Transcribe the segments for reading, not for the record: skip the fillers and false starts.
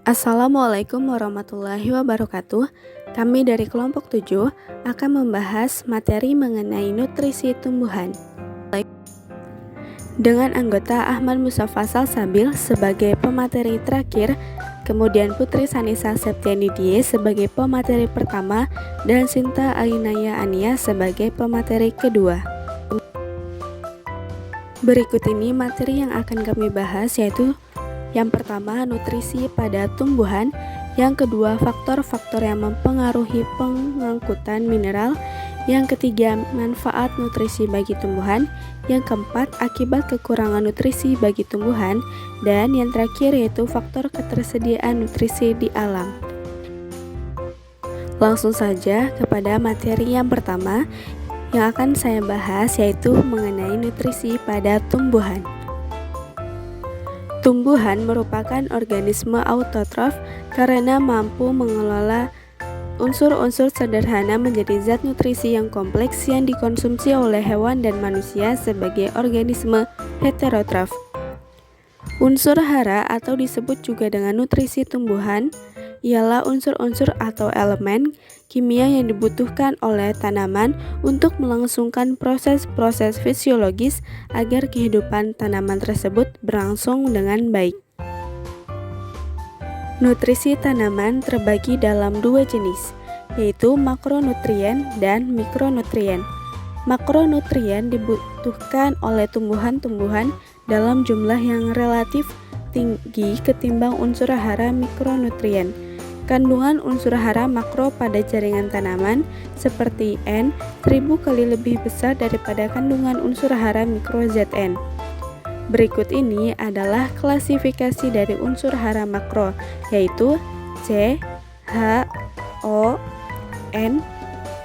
Assalamualaikum warahmatullahi wabarakatuh. Kami dari kelompok 7 akan membahas materi mengenai nutrisi tumbuhan dengan anggota Ahmad Mustafa Salsabil sebagai pemateri terakhir, kemudian Putri Sanisa Septianidie sebagai pemateri pertama, dan Sinta Ainaya Ania sebagai pemateri kedua. Berikut ini materi yang akan kami bahas, yaitu yang pertama, nutrisi pada tumbuhan. Yang kedua, faktor-faktor yang mempengaruhi pengangkutan mineral. Yang ketiga, manfaat nutrisi bagi tumbuhan. Yang keempat, akibat kekurangan nutrisi bagi tumbuhan. Dan yang terakhir yaitu faktor ketersediaan nutrisi di alam. Langsung saja kepada materi yang pertama yang akan saya bahas, yaitu mengenai nutrisi pada tumbuhan. Tumbuhan merupakan organisme autotrof karena mampu mengelola unsur-unsur sederhana menjadi zat nutrisi yang kompleks yang dikonsumsi oleh hewan dan manusia sebagai organisme heterotrof. Unsur hara atau disebut juga dengan nutrisi tumbuhan ialah unsur-unsur atau elemen kimia yang dibutuhkan oleh tanaman untuk melangsungkan proses-proses fisiologis agar kehidupan tanaman tersebut berlangsung dengan baik. Nutrisi tanaman terbagi dalam dua jenis, yaitu makronutrien dan mikronutrien. Makronutrien dibutuhkan oleh tumbuhan-tumbuhan dalam jumlah yang relatif tinggi ketimbang unsur hara mikronutrien. Kandungan unsur hara makro pada jaringan tanaman seperti N 1000 kali lebih besar daripada kandungan unsur hara mikro Zn. Berikut ini adalah klasifikasi dari unsur hara makro, yaitu C, H, O, N,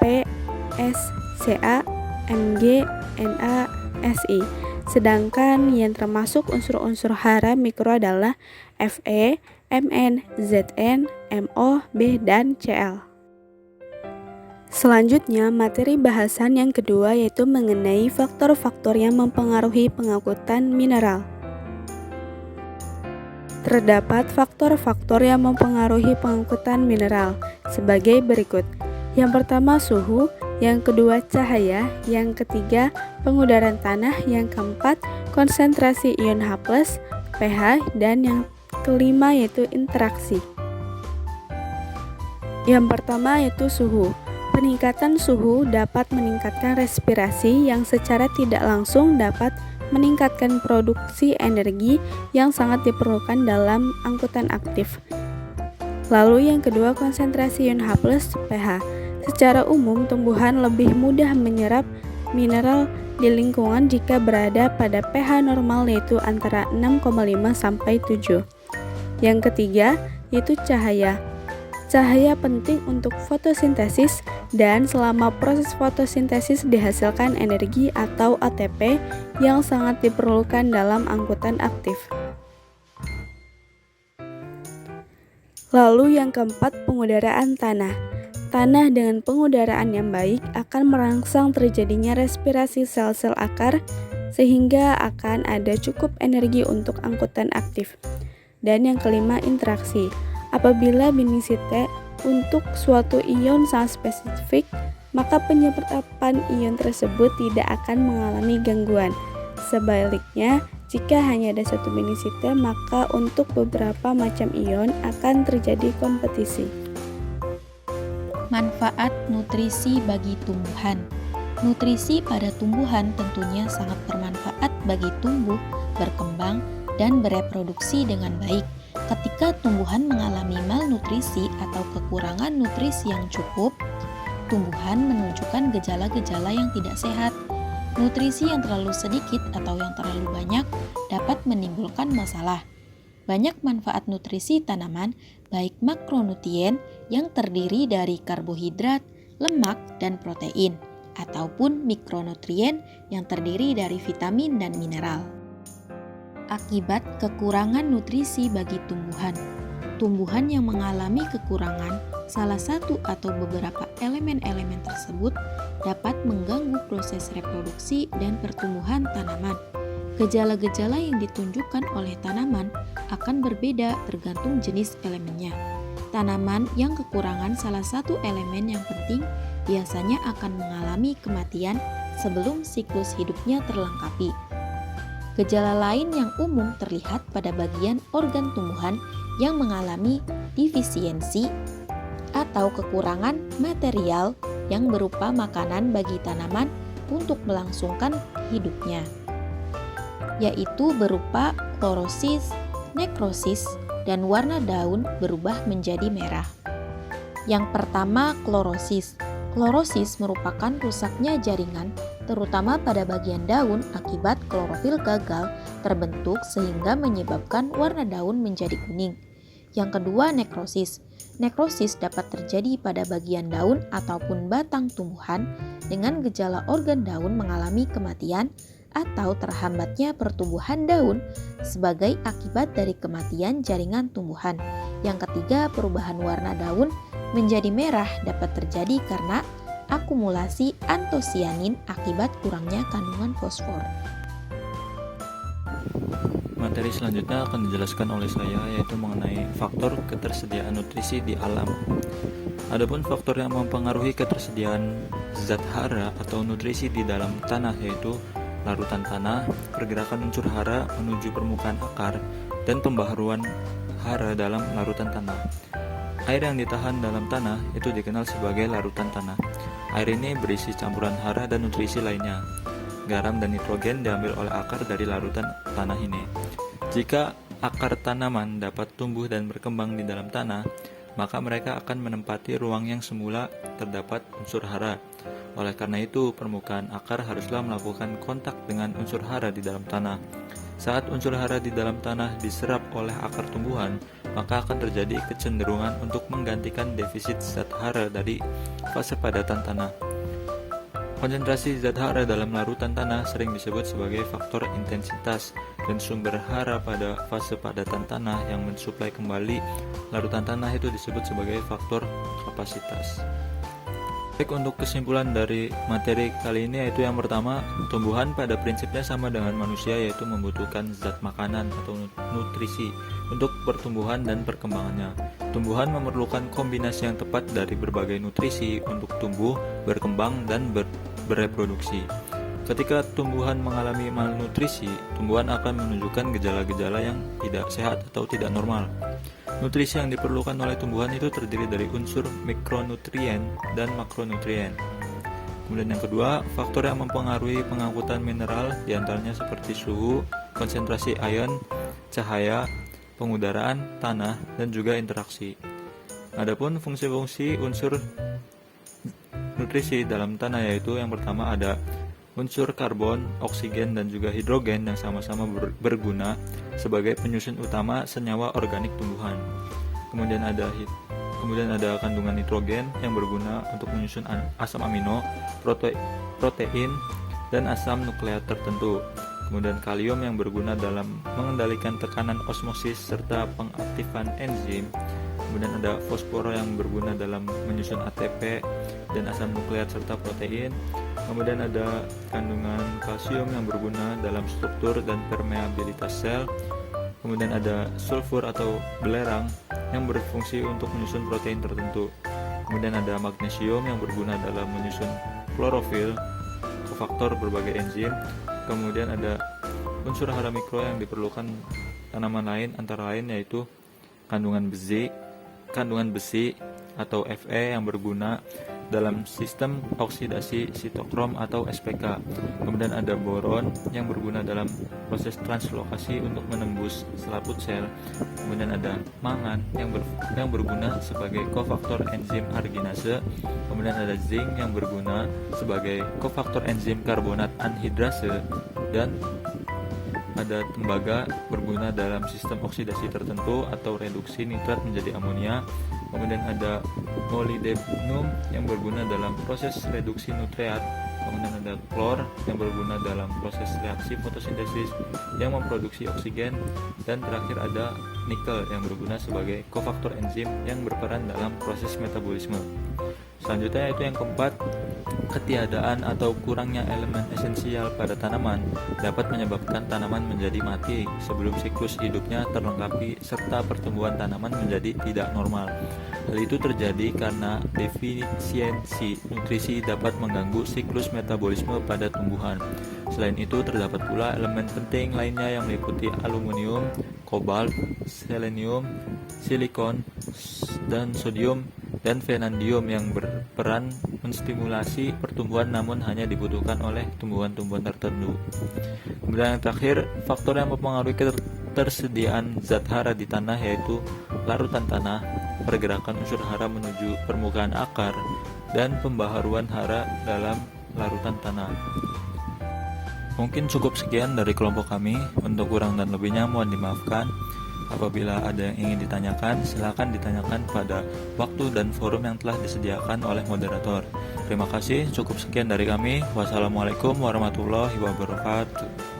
P, S, Ca, Mg, Na, Si. Sedangkan yang termasuk unsur-unsur hara mikro adalah Fe, Mn, Zn, Mo, B, dan Cl. Selanjutnya, materi bahasan yang kedua yaitu mengenai faktor-faktor yang mempengaruhi pengangkutan mineral. Terdapat faktor-faktor yang mempengaruhi pengangkutan mineral sebagai berikut. Yang pertama suhu, yang kedua cahaya, yang ketiga pengudaran tanah, yang keempat konsentrasi ion H+, pH, dan yang kelima yaitu interaksi. Yang pertama yaitu suhu. Peningkatan suhu dapat meningkatkan respirasi yang secara tidak langsung dapat meningkatkan produksi energi yang sangat diperlukan dalam angkutan aktif. Lalu yang kedua konsentrasi ion H+, pH. Secara umum tumbuhan lebih mudah menyerap mineral di lingkungan jika berada pada pH normal yaitu antara 6,5 sampai 7. Yang ketiga yaitu cahaya. Cahaya penting untuk fotosintesis dan selama proses fotosintesis dihasilkan energi atau ATP yang sangat diperlukan dalam angkutan aktif. Lalu yang keempat pengudaraan tanah. Tanah dengan pengudaraan yang baik akan merangsang terjadinya respirasi sel-sel akar sehingga akan ada cukup energi untuk angkutan aktif. Dan yang kelima interaksi. Apabila binding untuk suatu ion sangat spesifik, maka penyerapan ion tersebut tidak akan mengalami gangguan. Sebaliknya, jika hanya ada satu binding maka untuk beberapa macam ion akan terjadi kompetisi. Manfaat nutrisi bagi tumbuhan. Nutrisi pada tumbuhan tentunya sangat bermanfaat bagi tumbuh, berkembang, dan bereproduksi dengan baik. Ketika tumbuhan mengalami malnutrisi atau kekurangan nutrisi yang cukup, tumbuhan menunjukkan gejala-gejala yang tidak sehat. Nutrisi yang terlalu sedikit atau yang terlalu banyak dapat menimbulkan masalah. Banyak manfaat nutrisi tanaman, baik makronutrien yang terdiri dari karbohidrat, lemak, dan protein, ataupun mikronutrien yang terdiri dari vitamin dan mineral. Akibat kekurangan nutrisi bagi tumbuhan. Tumbuhan yang mengalami kekurangan salah satu atau beberapa elemen-elemen tersebut dapat mengganggu proses reproduksi dan pertumbuhan tanaman. Gejala-gejala yang ditunjukkan oleh tanaman akan berbeda tergantung jenis elemennya. Tanaman yang kekurangan salah satu elemen yang penting biasanya akan mengalami kematian sebelum siklus hidupnya terlengkapi. Gejala lain yang umum terlihat pada bagian organ tumbuhan yang mengalami defisiensi atau kekurangan material yang berupa makanan bagi tanaman untuk melangsungkan hidupnya, yaitu berupa klorosis, nekrosis, dan warna daun berubah menjadi merah. Yang pertama, klorosis. Klorosis merupakan rusaknya jaringan, terutama pada bagian daun akibat klorofil gagal terbentuk sehingga menyebabkan warna daun menjadi kuning. Yang kedua, nekrosis. Nekrosis dapat terjadi pada bagian daun ataupun batang tumbuhan dengan gejala organ daun mengalami kematian atau terhambatnya pertumbuhan daun sebagai akibat dari kematian jaringan tumbuhan. Yang ketiga, perubahan warna daun menjadi merah dapat terjadi karena akumulasi antosianin akibat kurangnya kandungan fosfor. Materi selanjutnya akan dijelaskan oleh saya, yaitu mengenai faktor ketersediaan nutrisi di alam. Adapun faktor yang mempengaruhi ketersediaan zat hara atau nutrisi di dalam tanah yaitu larutan tanah, pergerakan unsur hara menuju permukaan akar, dan pembaharuan hara dalam larutan tanah. Air yang ditahan dalam tanah itu dikenal sebagai larutan tanah. Air ini berisi campuran hara dan nutrisi lainnya. Garam dan nitrogen diambil oleh akar dari larutan tanah ini. Jika akar tanaman dapat tumbuh dan berkembang di dalam tanah, maka mereka akan menempati ruang yang semula terdapat unsur hara. Oleh karena itu, permukaan akar haruslah melakukan kontak dengan unsur hara di dalam tanah. Saat unsur hara di dalam tanah diserap oleh akar tumbuhan, maka akan terjadi kecenderungan untuk menggantikan defisit zat hara dari fase padatan tanah. Konsentrasi zat hara dalam larutan tanah sering disebut sebagai faktor intensitas, dan sumber hara pada fase padatan tanah yang mensuplai kembali larutan tanah itu disebut sebagai faktor kapasitas. Baik, untuk kesimpulan dari materi kali ini yaitu yang pertama, tumbuhan pada prinsipnya sama dengan manusia, yaitu membutuhkan zat makanan atau nutrisi untuk pertumbuhan dan perkembangannya. Tumbuhan memerlukan kombinasi yang tepat dari berbagai nutrisi untuk tumbuh, berkembang, dan bereproduksi. Ketika tumbuhan mengalami malnutrisi, tumbuhan akan menunjukkan gejala-gejala yang tidak sehat atau tidak normal. Nutrisi yang diperlukan oleh tumbuhan itu terdiri dari unsur mikronutrien dan makronutrien. Kemudian yang kedua, faktor yang mempengaruhi pengangkutan mineral diantaranya seperti suhu, konsentrasi ion, cahaya, pengudaraan, tanah, dan juga interaksi. Adapun fungsi-fungsi unsur nutrisi dalam tanah yaitu yang pertama ada unsur karbon, oksigen, dan juga hidrogen yang sama-sama berguna sebagai penyusun utama senyawa organik tumbuhan. Kemudian ada kandungan nitrogen yang berguna untuk menyusun asam amino, protein, dan asam nukleat tertentu. Kemudian kalium yang berguna dalam mengendalikan tekanan osmosis serta pengaktifan enzim. Kemudian ada fosfor yang berguna dalam menyusun ATP dan asam nukleat serta protein. Kemudian ada kandungan kalsium yang berguna dalam struktur dan permeabilitas sel. Kemudian ada sulfur atau belerang yang berfungsi untuk menyusun protein tertentu. Kemudian ada magnesium yang berguna dalam menyusun klorofil, kofaktor berbagai enzim. Kemudian ada unsur hara mikro yang diperlukan tanaman lain, antara lain yaitu kandungan besi atau Fe yang berguna dalam sistem oksidasi sitokrom atau SPK. Kemudian ada boron yang berguna dalam proses translokasi untuk menembus selaput sel. Kemudian ada mangan yang berguna sebagai kofaktor enzim arginase. Kemudian ada zinc yang berguna sebagai kofaktor enzim karbonat anhidrase, dan ada tembaga berguna dalam sistem oksidasi tertentu atau reduksi nitrat menjadi amonia. Kemudian ada molybdenum yang berguna dalam proses reduksi nukleat. Kemudian ada klor yang berguna dalam proses reaksi fotosintesis yang memproduksi oksigen. Dan terakhir ada nikel yang berguna sebagai kofaktor enzim yang berperan dalam proses metabolisme. Selanjutnya yaitu yang keempat, ketiadaan atau kurangnya elemen esensial pada tanaman dapat menyebabkan tanaman menjadi mati sebelum siklus hidupnya terlengkapi serta pertumbuhan tanaman menjadi tidak normal. Hal itu terjadi karena defisiensi nutrisi dapat mengganggu siklus metabolisme pada tumbuhan. Selain itu, terdapat pula elemen penting lainnya yang meliputi aluminium, kobalt, selenium, silikon, dan sodium dan vanadium yang berperan menstimulasi pertumbuhan namun hanya dibutuhkan oleh tumbuhan-tumbuhan tertentu. Kemudian yang terakhir, faktor yang mempengaruhi ketersediaan zat hara di tanah yaitu larutan tanah, pergerakan unsur hara menuju permukaan akar, dan pembaharuan hara dalam larutan tanah. Mungkin cukup sekian dari kelompok kami. Untuk kurang dan lebihnya mohon dimaafkan. Apabila ada yang ingin ditanyakan, silakan ditanyakan pada waktu dan forum yang telah disediakan oleh moderator. Terima kasih, cukup sekian dari kami. Wassalamualaikum warahmatullahi wabarakatuh.